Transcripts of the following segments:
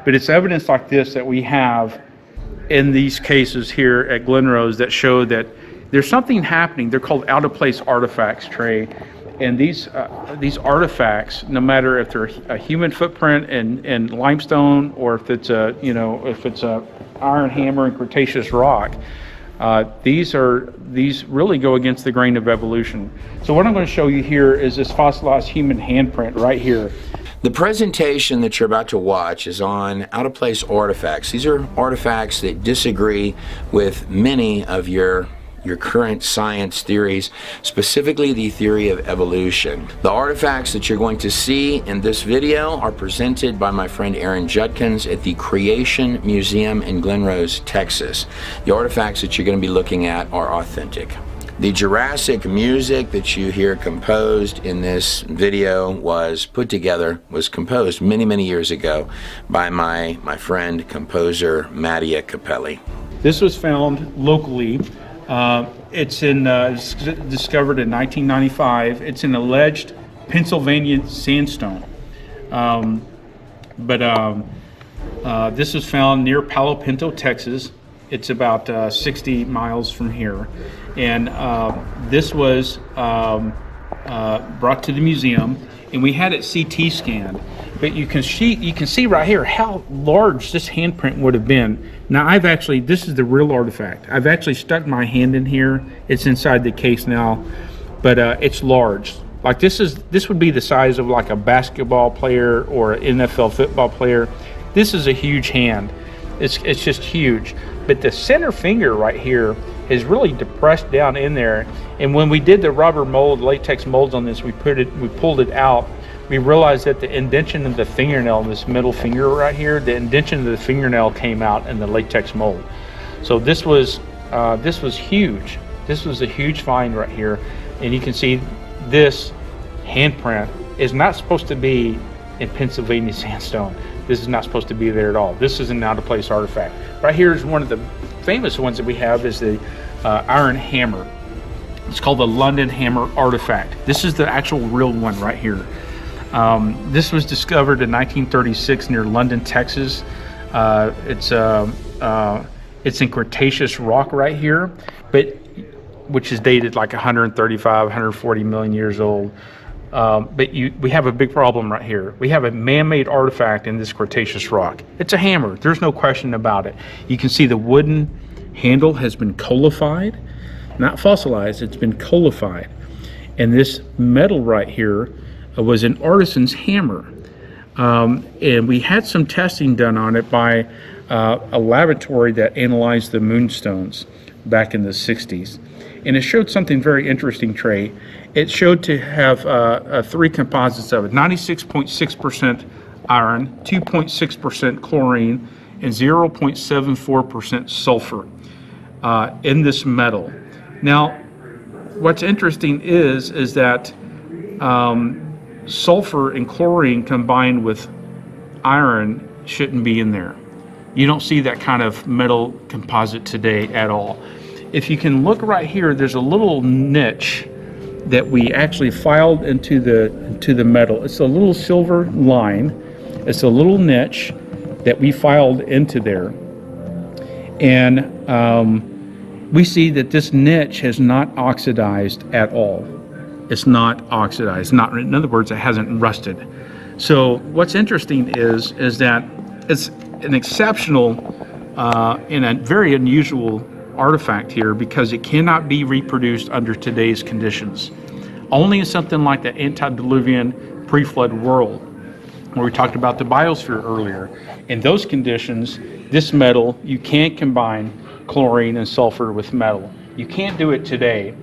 But it's evidence like this that we have in these cases here at Glen that show that there's something happening. They're called out-of-place artifacts, Trey. And these artifacts, no matter if they're a human footprint in limestone or if it's a iron hammer and Cretaceous rock, these really go against the grain of evolution. So what I'm going to show you here is this fossilized human handprint right here. The presentation that you're about to watch is on out-of-place artifacts. These are artifacts that disagree with many of your current science theories, specifically the theory of evolution. The artifacts that you're going to see in this video are presented by my friend Judkins at the Creation Museum in Glen, Texas. The artifacts that you're going to be looking at are authentic. The Jurassic music that you hear composed in this video was composed many years ago by my friend composer Mattia Capelli. This was found locally. It's discovered in 1995. It's an alleged Pennsylvania sandstone. This was found near Palo Pinto, Texas. It's about 60 miles from here. And this was brought to the museum, and we had it CT scanned. But you can see right here how large this handprint would have been. Now this is the real artifact. I've actually stuck my hand in here. It's inside the case now, but it's large. Like this would be the size of like a basketball player or an NFL football player. This is a huge hand. It's just huge. But the center finger right here is really depressed down in there. And when we did the rubber mold, latex molds on this, we pulled it out. We realized that the indention of the fingernail, this middle finger right here, the indention of the fingernail came out in the latex mold. So this was huge. This was a huge find right here. And you can see this handprint is not supposed to be in Pennsylvania sandstone. This is not supposed to be there at all. This is an out-of-place artifact. Right here is one of the famous ones that we have is the iron hammer. It's called the London hammer artifact. This is the actual real one right here. This was discovered in 1936 near London, Texas. It's in Cretaceous rock right here, which is dated like 135, 140 million years old. We have a big problem right here. We have a man-made artifact in this Cretaceous rock. It's a hammer. There's no question about it. You can see the wooden handle has been colified, not fossilized. It's been colified. And this metal right here was an artisan's hammer. And we had some testing done on it by a laboratory that analyzed the moonstones back in the 60s. And it showed something very interesting, Trey. It showed to have three composites of it: 96.6% iron, 2.6% chlorine, and 0.74% sulfur in this metal. Now, what's interesting is that sulfur and chlorine combined with iron shouldn't be in there. You don't see that kind of metal composite today at all. If you can look right here, there's a little niche that we actually filed into the metal. It's a little silver line. It's a little niche that we filed into there. And we see that this niche has not oxidized at all. It's not oxidized. In other words, it hasn't rusted. So what's interesting is that it's an exceptional and a very unusual artifact here because it cannot be reproduced under today's conditions. Only in something like the antediluvian pre-flood world, where we talked about the biosphere earlier. In those conditions, this metal, you can't combine chlorine and sulfur with metal. You can't do it today.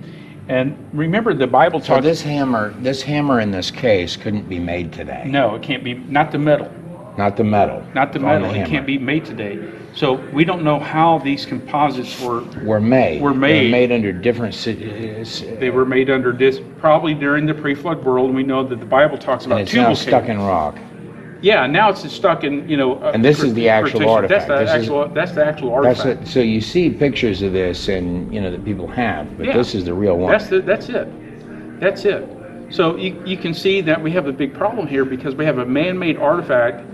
And remember, the Bible talks... So this hammer in this case couldn't be made today? No, it can't be. Not the metal. Not the metal. Not the metal. It can't be made today. So we don't know how these composites were made. They were made under different... They were made under probably during the pre-flood world. And we know that the Bible talks about tubal now stuck in rock. Yeah, now it's stuck in, and this is the actual artifact. That's the actual artifact. So you see pictures of this, and that people have, but this is the real one. That's it. So you can see that we have a big problem here because we have a man-made artifact,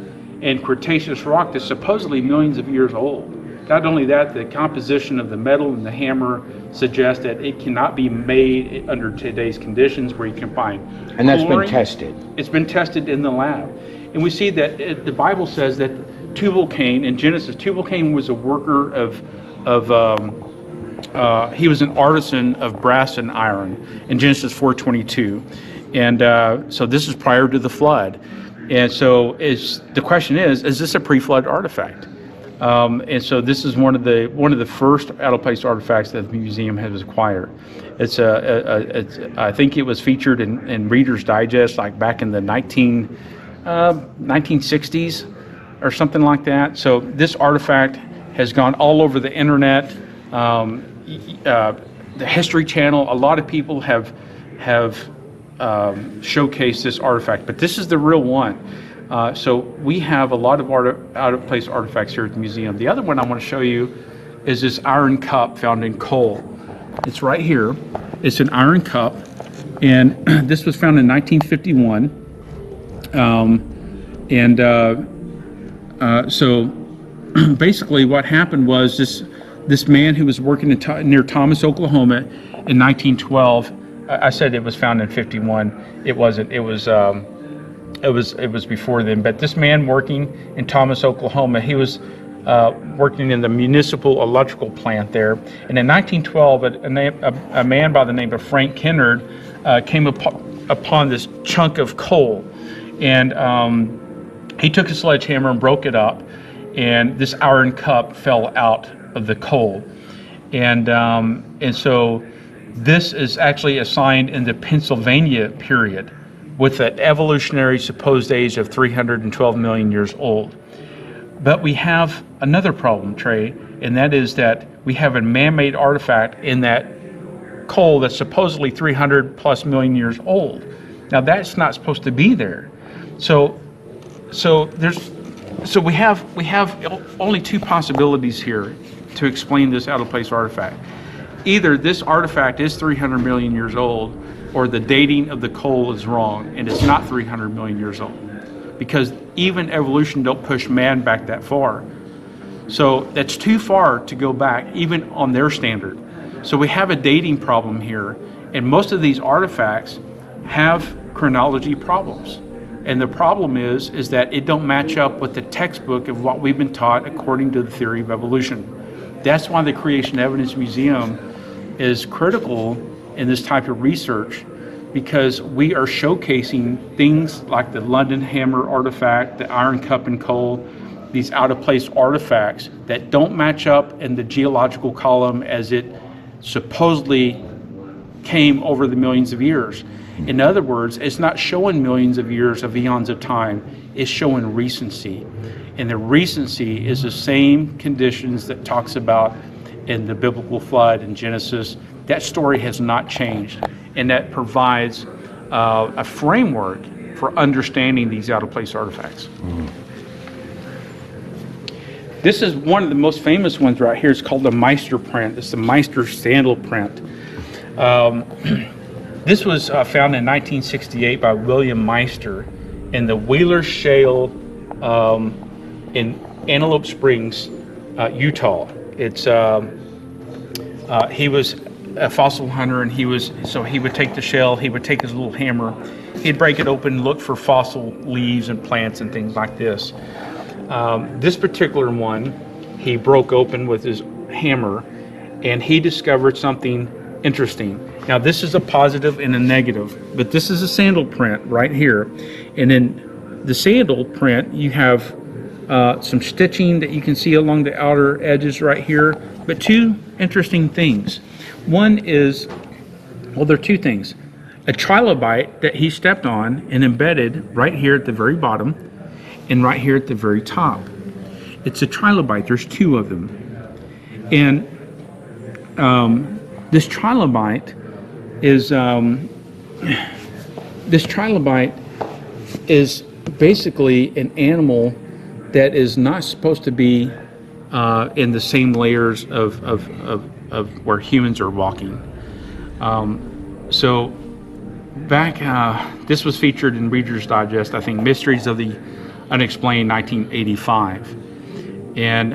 and Cretaceous rock that's supposedly millions of years old. Not only that, the composition of the metal in the hammer suggests that it cannot be made under today's conditions where you can find And that's chlorine. been tested. It's been tested in the lab. And we see that the Bible says that Tubal-Cain, in Genesis, Tubal-Cain was a worker he was an artisan of brass and iron in Genesis 4:22. And so this is prior to the flood. And so the question is this a pre-flood artifact? And so this is one of the first out-of-place artifacts that the museum has acquired. It's I think it was featured in Reader's Digest like back in the 1960s or something like that. So this artifact has gone all over the internet. The History Channel, a lot of people have showcased this artifact, but this is the real one. So we have a lot of out-of-place artifacts here at the museum. The other one I want to show you is this iron cup found in coal. It's right here. It's an iron cup, and this was found in 1951. So basically what happened was this man who was working near Thomas, Oklahoma in 1912, I said it was found in 51. It wasn't. It was before then. But this man working in Thomas, Oklahoma, he was working in the municipal electrical plant there. And in 1912, a man by the name of Frank Kennard came upon this chunk of coal, and he took a sledgehammer and broke it up, and this iron cup fell out of the coal, and so this is actually assigned in the Pennsylvania period, with an evolutionary supposed age of 312 million years old. But we have another problem, Trey, and that is that we have a man-made artifact in that coal that's supposedly 300 plus million years old. Now that's not supposed to be there. So we have only two possibilities here to explain this out-of-place artifact. Either this artifact is 300 million years old, or the dating of the coal is wrong and it's not 300 million years old, because even evolution don't push man back that far. So that's too far to go back, even on their standard. So we have a dating problem here, and most of these artifacts have chronology problems. And the problem is that it don't match up with the textbook of what we've been taught according to the theory of evolution. That's why the Creation Evidence Museum is critical in this type of research, because we are showcasing things like the London hammer artifact, the iron cup and coal, these out-of-place artifacts that don't match up in the geological column as it supposedly came over the millions of years. In other words, it's not showing millions of years of eons of time, it's showing recency. And the recency is the same conditions that talks about in the biblical flood in Genesis. That story has not changed, and that provides a framework for understanding these out-of-place artifacts. Mm-hmm. This is one of the most famous ones right here. It's called the Meister print. It's the Meister sandal print. This was found in 1968 by William Meister in the Wheeler Shale in Antelope Springs, Utah. It's he was a fossil hunter, and he would take the shell, he would take his little hammer, he'd break it open, look for fossil leaves and plants and things like this. This particular one, he broke open with his hammer, and he discovered something interesting. Now this is a positive and a negative, but this is a sandal print right here. And in the sandal print, you have some stitching that you can see along the outer edges right here, but two interesting things. One is, well, there are two things. A trilobite that he stepped on and embedded right here at the very bottom and right here at the very top. It's a trilobite. There's two of them. And this trilobite is basically an animal that is not supposed to be in the same layers of where humans are walking. So back, this was featured in Reader's Digest, I think, Mysteries of the unexplained 1985. And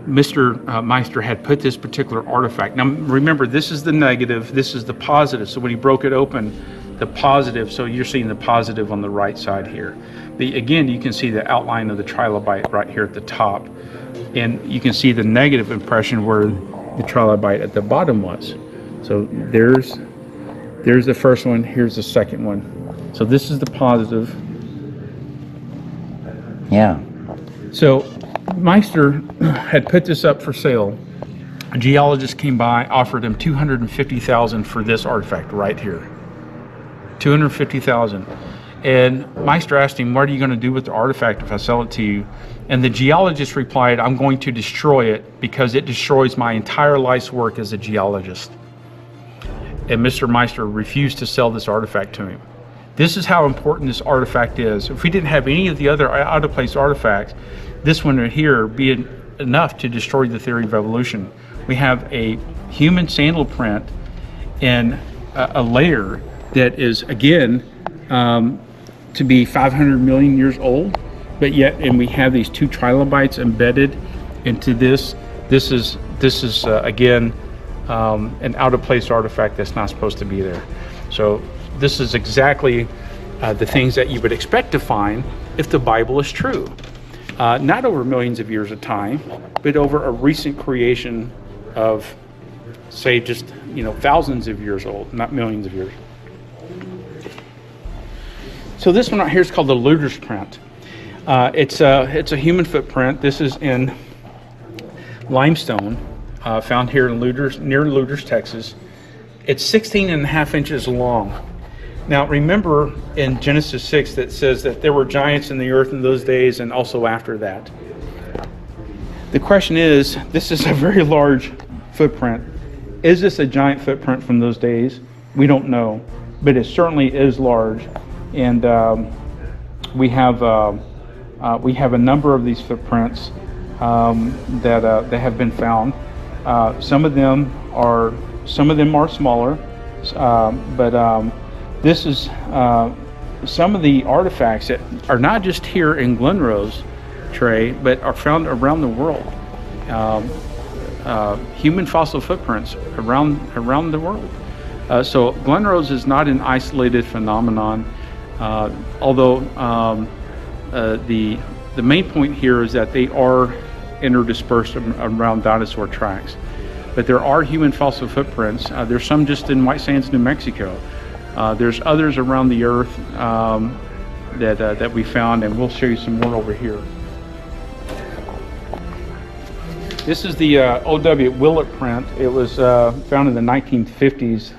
Mr. Meister had put this particular artifact. Now remember, this is the negative, this is the positive. So when he broke it open, the positive, so you're seeing the positive on the right side here. Again, you can see the outline of the trilobite right here at the top. And you can see the negative impression where the trilobite at the bottom was. So there's the first one, here's the second one. So this is the positive. Yeah. So Meister had put this up for sale. A geologist came by, offered him $250,000 for this artifact right here. $250,000. And Meister asked him, what are you going to do with the artifact if I sell it to you? And the geologist replied, I'm going to destroy it because it destroys my entire life's work as a geologist. And Mr. Meister refused to sell this artifact to him. This is how important this artifact is. If we didn't have any of the other out-of-place artifacts, this one right here would be enough to destroy the theory of evolution. We have a human sandal print in a layer that is, again, to be 500 million years old, but yet, and we have these two trilobites embedded into this. This is again, an out-of-place artifact that's not supposed to be there. So this is exactly the things that you would expect to find if the Bible is true. Not over millions of years of time, but over a recent creation of, say, just, thousands of years old, not millions of years. So this one right here is called the Luder's print. It's a human footprint. This is in limestone, found here in Luders, near Luders, Texas. It's 16.5 inches long. Now remember in Genesis 6 that says that there were giants in the earth in those days and also after that. The question is, this is a very large footprint. Is this a giant footprint from those days? We don't know, but it certainly is large. And we have a number of these footprints that have been found. Some of them are smaller, but this is some of the artifacts that are not just here in Glen Rose, Trey, but are found around the world. Human fossil footprints around the world. So Glen Rose is not an isolated phenomenon, although the main point here is that they are interdispersed around dinosaur tracks. But there are human fossil footprints. There's some just in White Sands, New Mexico. There's others around the earth that we found, and we'll show you some more over here. This is the O.W. Willett print. It was found in the 1950s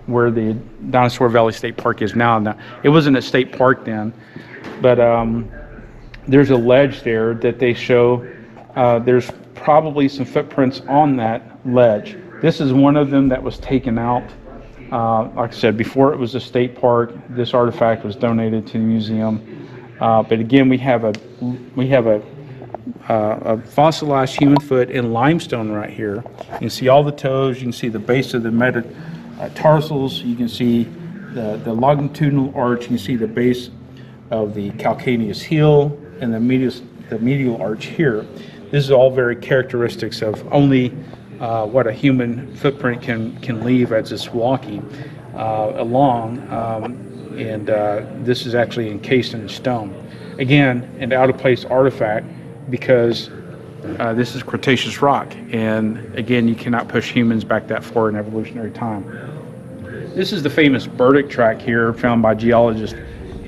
where the Dinosaur Valley State Park is now. Now, it wasn't a state park then, but there's a ledge there that they show. There's probably some footprints on that ledge. This is one of them that was taken out. Like I said, before it was a state park, this artifact was donated to the museum. But again, we have a fossilized human foot in limestone right here. You can see all the toes. You can see the base of the metatarsals. You can see the longitudinal arch. You can see the base of the calcaneus heel and the medial arch here. This is all very characteristics of only what a human footprint can leave as it's walking along. And this is actually encased in stone. Again, an out-of-place artifact because this is Cretaceous rock. And again, you cannot push humans back that far in evolutionary time. This is the famous Burdick track here found by geologist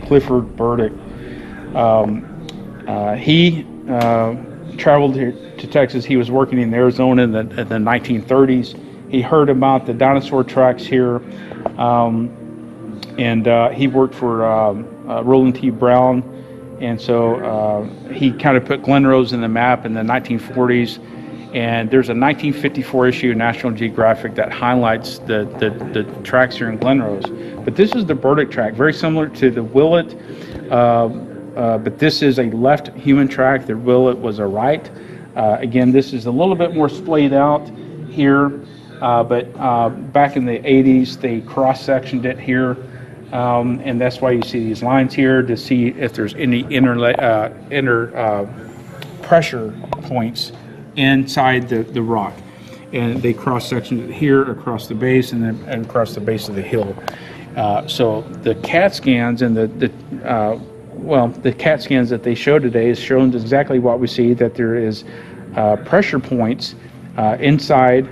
Clifford Burdick. He traveled here to Texas. He was working in Arizona in the 1930s. He heard about the dinosaur tracks here, and he worked for Roland T. Brown, and so he kind of put Glen Rose in the map in the 1940s. And there's a 1954 issue of National Geographic that highlights the tracks here in Glen Rose. But this is the Burdick track, very similar to the Willett, but this is a left human track. The Willett was a right. Again, this is a little bit more splayed out here, but back in the 80s, they cross-sectioned it here and that's why you see these lines here to see if there's any inner pressure points inside the rock. And they cross section here across the base and then across the base of the hill. So the CAT scans and the CAT scans that they show today is showing exactly what we see, that there is pressure points inside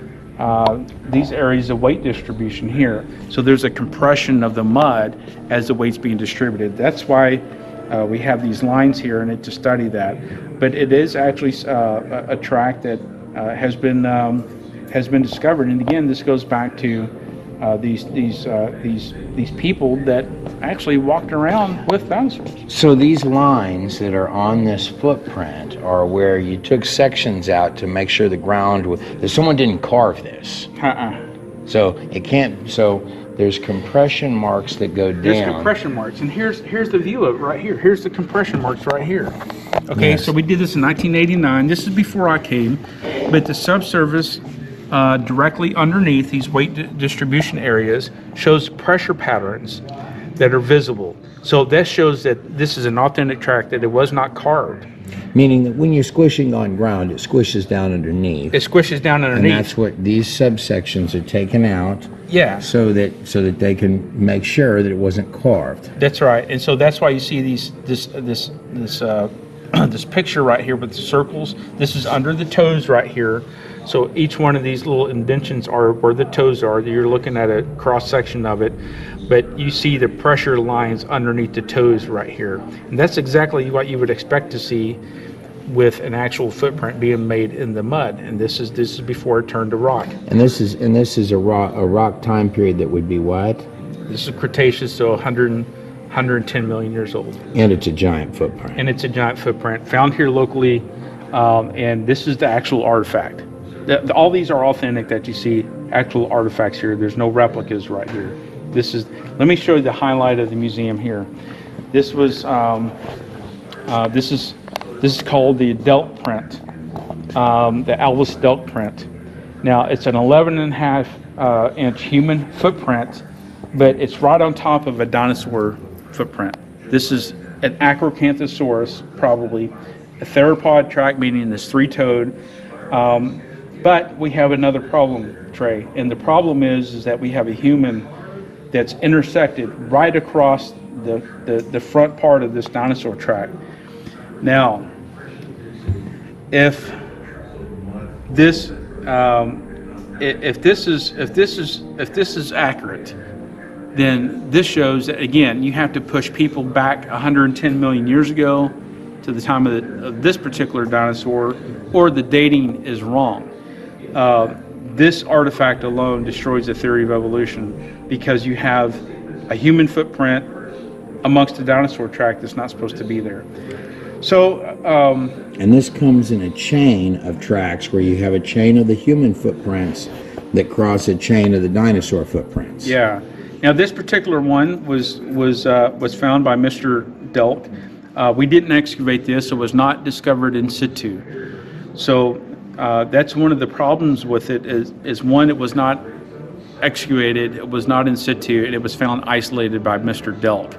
these areas of weight distribution here. So there's a compression of the mud as the weight's being distributed. That's why we have these lines here and to study that. But it is actually a track that has been discovered. And again, this goes back to these people that actually walked around with dinosaurs. So these lines that are on this footprint are where you took sections out to make sure the ground that someone didn't carve this. So it can't. So there's compression marks that go down. There's compression marks, and here's the view of it right here. Here's the compression marks right here. Okay, yes. So we did this in 1989. This is before I came, but the subsurface directly underneath these weight distribution areas shows pressure patterns that are visible. So that shows that this is an authentic track, that it was not carved. Meaning that when you're squishing on ground, it squishes down underneath. It squishes down underneath. And that's what these subsections are taken out. Yeah. So that they can make sure that it wasn't carved. That's right. And so that's why you see this picture right here with the circles. This is under the toes right here. So each one of these little indentions are where the toes are. You're looking at a cross section of it, but you see the pressure lines underneath the toes right here. And that's exactly what you would expect to see with an actual footprint being made in the mud. And this is before it turned to rock. And this is a rock time period that would be what? This is Cretaceous, so 110 million years old. And it's a giant footprint. And it's a giant footprint found here locally, and this is the actual artifact. All these are authentic that you see actual artifacts here. There's no replicas right here. Let me show you the highlight of the museum here. This was this is called the Delt print, the Elvis Delt print. Now it's an 11.5 inch human footprint, but it's right on top of a dinosaur footprint. This is an Acrocanthosaurus, probably a theropod track, meaning it's three-toed. But we have another problem, Trey, and the problem is that we have a human that's intersected right across the front part of this dinosaur track. Now, if this is accurate, then this shows that, again, you have to push people back 110 million years ago to the time of this particular dinosaur, or the dating is wrong. This artifact alone destroys the theory of evolution, because you have a human footprint amongst a dinosaur track that's not supposed to be there. So, and this comes in a chain of tracks where you have a chain of the human footprints that cross a chain of the dinosaur footprints. Yeah. Now this particular one was found by Mr. Delt. We didn't excavate this; it was not discovered in situ. So that's one of the problems with it. Is one, it was not excavated, it was not in situ, and it was found isolated by Mr. Delt.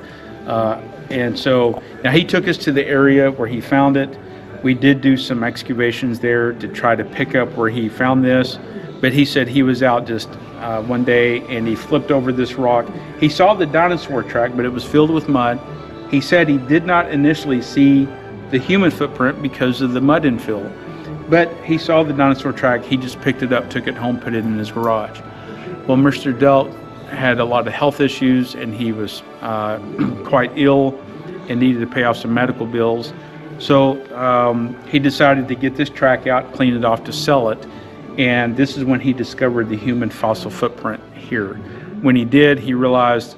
And so now he took us to the area where he found it. We did do some excavations there to try to pick up where he found this, but he said he was out just one day and he flipped over this rock. He saw the dinosaur track, but it was filled with mud. He said he did not initially see the human footprint because of the mud infill, but he saw the dinosaur track. He just picked it up, took it home, put it in his garage. Well, Mr. Delt had a lot of health issues, and he was quite ill and needed to pay off some medical bills. So he decided to get this track out, clean it off to sell it, and this is when he discovered the human fossil footprint here. When he did, he realized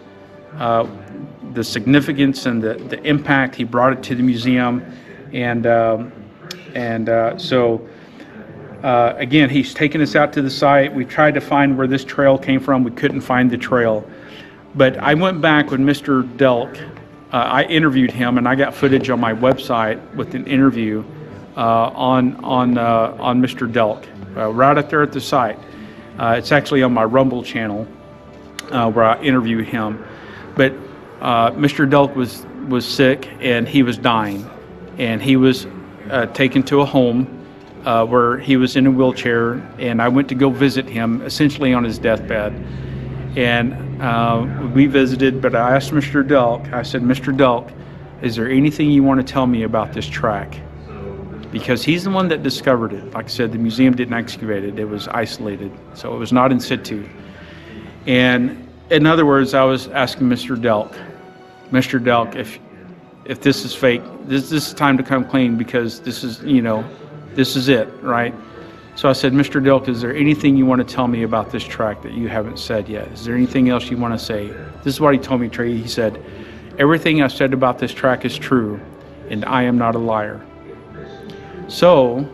the significance and the impact. He brought it to the museum, and so again, he's taken us out to the site. We tried to find where this trail came from. We couldn't find the trail. But I went back when Mr. Delt, I interviewed him, and I got footage on my website with an interview on Mr. Delt, right up there at the site. It's actually on my Rumble channel where I interviewed him. But Mr. Delk was sick and he was dying, and he was taken to a home where he was in a wheelchair, and I went to go visit him essentially on his deathbed. And we visited, but I asked Mr. Delk, I said, Mr. Delk, is there anything you want to tell me about this track? Because he's the one that discovered it. Like I said, the museum didn't excavate it. It was isolated, so it was not in situ. And in other words, I was asking Mr. Delk, if this is fake, this is time to come clean, because this is, you know, this is it, right? So I said, Mr. Delk, is there anything you want to tell me about this track that you haven't said yet? Is there anything else you want to say? This is what he told me, Trey. He said, everything I said about this track is true, and I am not a liar. So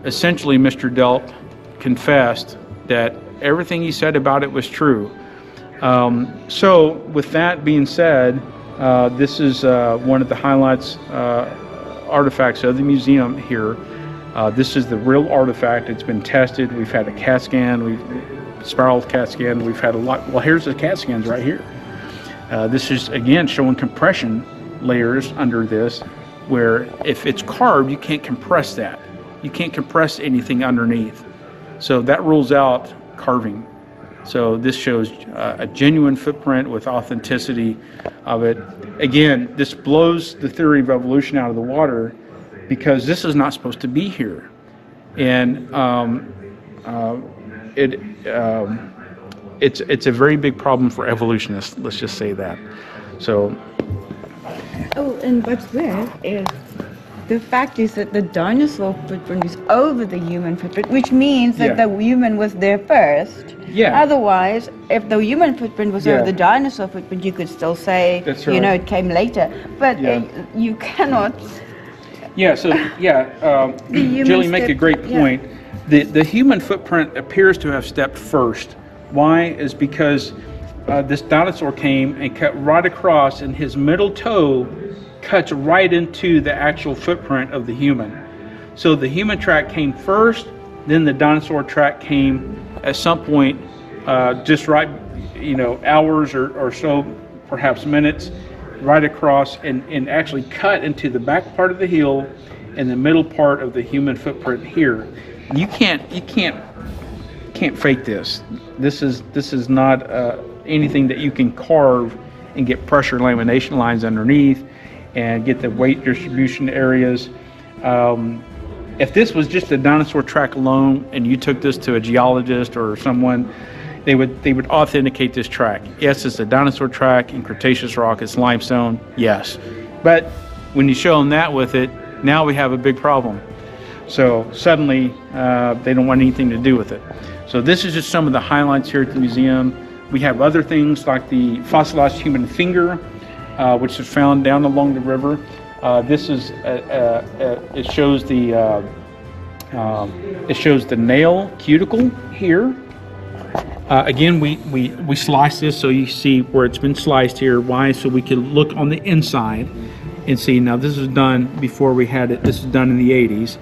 essentially, Mr. Delk confessed that everything he said about it was true. So with that being said, this is one of the highlights, artifacts of the museum here. This is the real artifact. It's been tested. We've had a CAT scan, spiral CAT scan. We've had a lot. Well, here's the CAT scans right here. This is, again, showing compression layers under this, where if it's carved, you can't compress that. You can't compress anything underneath. So that rules out carving. So this shows a genuine footprint with authenticity of it. Again, this blows the theory of evolution out of the water, because this is not supposed to be here. And it's a very big problem for evolutionists, let's just say that. So. Oh, and what's weird is the fact is that the dinosaur footprint is over the human footprint, which means that the human was there first. Yeah. Otherwise, if the human footprint was over the dinosaur footprint, you could still say, you know, it came later. But you cannot. Yeah, so, Julie, make a great point. The human footprint appears to have stepped first. Why? Is because this dinosaur came and cut right across, and his middle toe cuts right into the actual footprint of the human. So the human track came first, then the dinosaur track came at some point, just right, you know, hours or so, perhaps minutes, right across and actually cut into the back part of the heel and the middle part of the human footprint here. You can't fake this. This is not anything that you can carve and get pressure lamination lines underneath and get the weight distribution areas. If this was just a dinosaur track alone and you took this to a geologist or someone, they would authenticate this track. Yes, it's a dinosaur track in Cretaceous rock, it's limestone, yes. But when you show them that with it, now we have a big problem. So suddenly they don't want anything to do with it. So this is just some of the highlights here at the museum. We have other things like the fossilized human finger, which is found down along the river. This is it shows the nail cuticle here. Again, we slice this so you see where it's been sliced here. Why? So we can look on the inside and see. Now this was done before we had it. This is done in the 80s.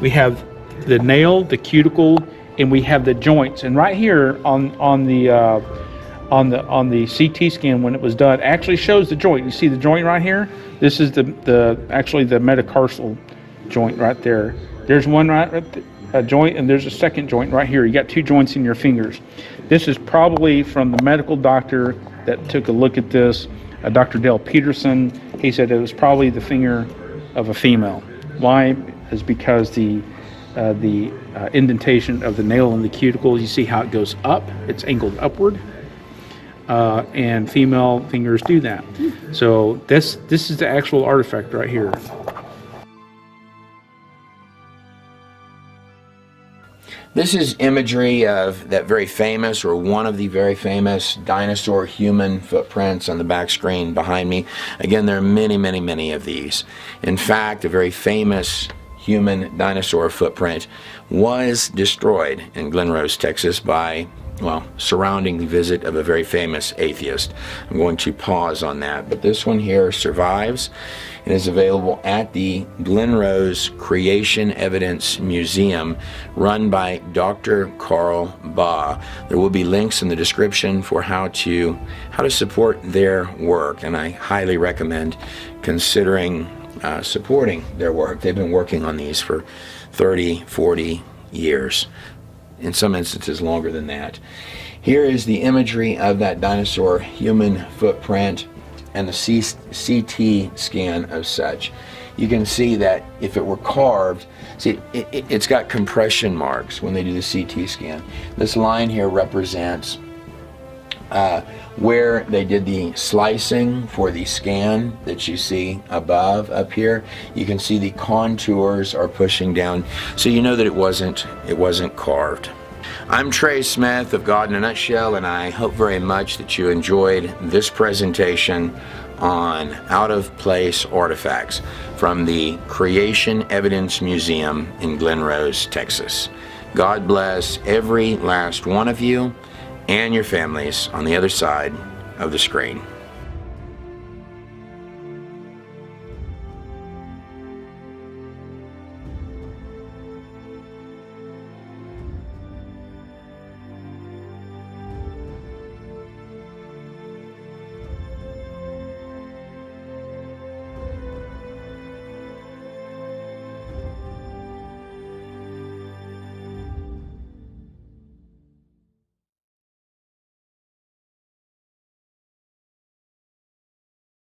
We have the nail, the cuticle, and we have the joints. And right here on the CT scan when it was done, actually shows the joint. You see the joint right here? This is actually the metatarsal joint right there. There's one a joint, and there's a second joint right here. You got two joints in your fingers. This is probably from the medical doctor that took a look at this, Dr. Dale Peterson. He said it was probably the finger of a female. Why? Is because the indentation of the nail in the cuticle, you see how it goes up, it's angled upward, and female fingers do that. So this is the actual artifact right here. This is imagery of that very famous, or one of the very famous, dinosaur human footprints on the back screen behind me. Again, there are many, many, many of these. In fact, a very famous human dinosaur footprint was destroyed in Glen, Texas by well, surrounding the visit of a very famous atheist. I'm going to pause on that, but this one here survives and is available at the Glen Creation Evidence Museum, run by Dr. Carl Baugh. There will be links in the description for how to support their work, and I highly recommend considering supporting their work. They've been working on these for 30, 40 years. In some instances longer than that. Here is the imagery of that dinosaur human footprint and the CT scan of such. You can see that if it were carved, see, it's got compression marks when they do the CT scan. This line here represents where they did the slicing for the scan that you see above up here. You can see the contours are pushing down, so you know that it wasn't carved. I'm Trey Smith of God in a Nutshell, and I hope very much that you enjoyed this presentation on out-of-place artifacts from the Creation Evidence Museum in Glen Rose, Texas. God bless every last one of you and your families on the other side of the screen.